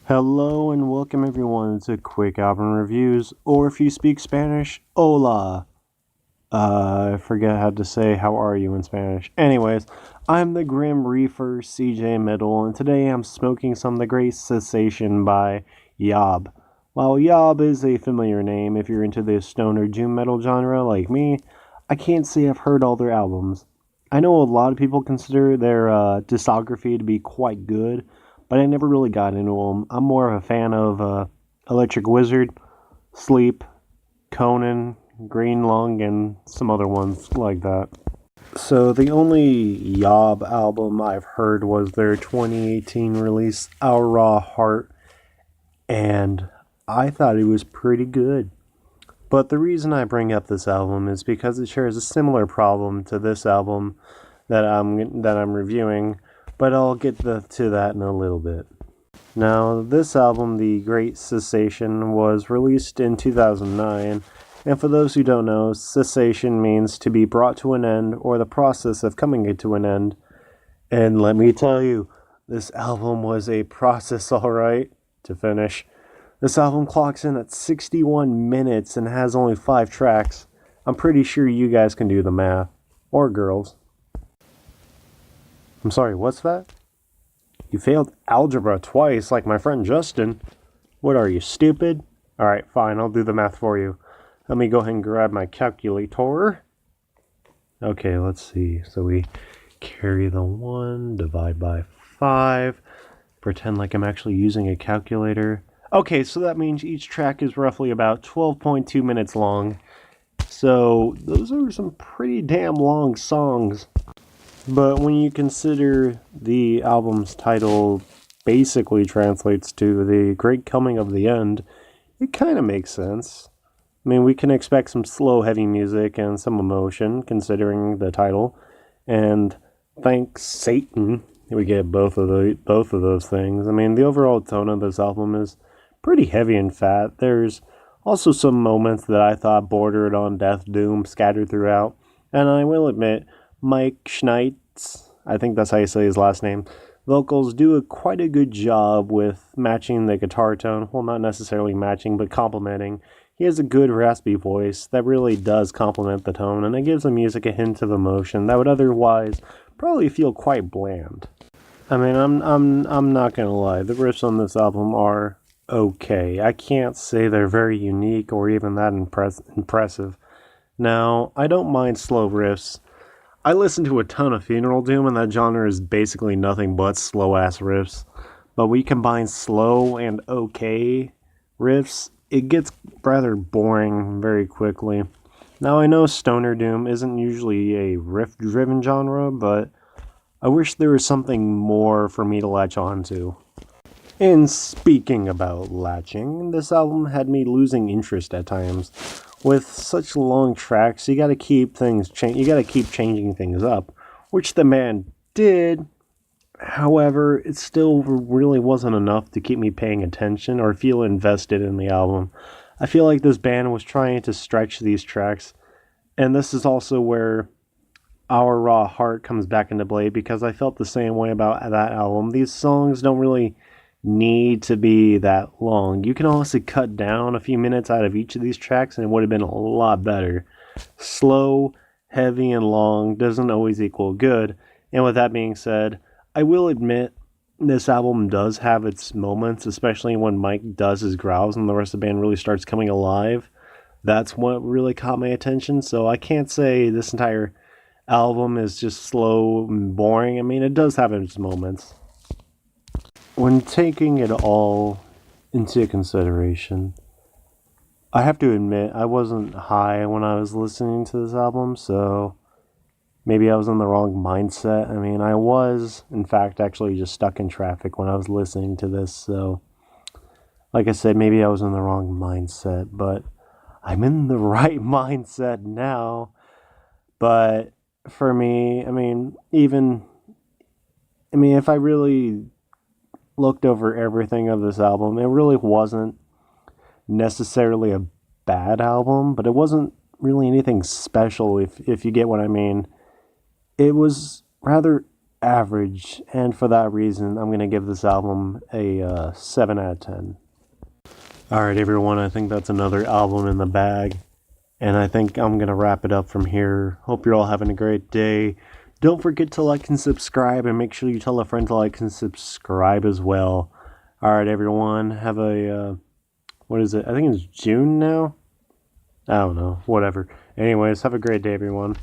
Hello and welcome everyone to Quick Album Reviews, or if you speak Spanish, hola. I forget how to say how are you in Spanish. Anyways, I'm the Grim Reaper CJ Middle, and today I'm smoking some of the great Cessation by YOB. While YOB is a familiar name if you're into the stoner doom metal genre like me, I can't say I've heard all their albums. I know a lot of people consider their discography to be quite good, but I never really got into them. I'm more of a fan of Electric Wizard, Sleep, Conan, Green Lung, and some other ones like that. So the only YOB album I've heard was their 2018 release, Our Raw Heart, and I thought it was pretty good. But the reason I bring up this album is because it shares a similar problem to this album that I'm reviewing, but I'll get to that in a little bit. Now, this album, The Great Cessation, was released in 2009, and for those who don't know, cessation means to be brought to an end or the process of coming to an end. And let me tell you, this album was a process, alright, to finish. This album clocks in at 61 minutes and has only 5 tracks. I'm pretty sure you guys can do the math. Or girls. I'm sorry, what's that? You failed algebra twice like my friend Justin. What are you, stupid? Alright, fine, I'll do the math for you. Let me go ahead and grab my calculator. Okay, let's see. So we carry the 1, divide by 5. Pretend like I'm actually using a calculator. Okay, so that means each track is roughly about 12.2 minutes long. So those are some pretty damn long songs. But when you consider the album's title basically translates to the great coming of the end, it kind of makes sense. I mean, we can expect some slow, heavy music and some emotion, considering the title. And thanks Satan, we get both of those things. I mean, the overall tone of this album is pretty heavy and fat. There's also some moments that I thought bordered on death doom scattered throughout. And I will admit, Mike Schneitz, I think that's how you say his last name, vocals do quite a good job with matching the guitar tone. Well, not necessarily matching, but complementing. He has a good raspy voice that really does complement the tone, and it gives the music a hint of emotion that would otherwise probably feel quite bland. I mean, I'm not gonna lie, the riffs on this album are okay. I can't say they're very unique or even that impressive. Now, I don't mind slow riffs. I listen to a ton of funeral doom, and that genre is basically nothing but slow-ass riffs. But we combine slow and okay riffs, it gets rather boring very quickly. Now, I know stoner doom isn't usually a riff-driven genre, but I wish there was something more for me to latch on to. And speaking about latching, this album had me losing interest at times. With such long tracks, you gotta keep changing things up, which the man did. However, it still really wasn't enough to keep me paying attention or feel invested in the album. I feel like this band was trying to stretch these tracks, and this is also where Our Raw Heart comes back into play, because I felt the same way about that album. These songs don't really need to be that long. You can honestly cut down a few minutes out of each of these tracks and it would have been a lot better. Slow, heavy, and long doesn't always equal good. And with that being said, I will admit this album does have its moments, especially when Mike does his growls and the rest of the band really starts coming alive. That's what really caught my attention. So I can't say this entire album is just slow and boring. I mean, it does have its moments. When taking it all into consideration, I have to admit I wasn't high when I was listening to this album, so maybe I was in the wrong mindset. I mean, I was, in fact, actually just stuck in traffic when I was listening to this, so like I said, maybe I was in the wrong mindset, but I'm in the right mindset now. But for me, if I really looked over everything of this album, it really wasn't necessarily a bad album, but it wasn't really anything special, if you get what I mean. It was rather average, and for that reason, I'm going to give this album a 7 out of 10. Alright everyone, I think that's another album in the bag, and I think I'm going to wrap it up from here. Hope you're all having a great day. Don't forget to like and subscribe, and make sure you tell a friend to like and subscribe as well. Alright everyone, have a, what is it? I think it's June now? I don't know, whatever. Anyways, have a great day everyone.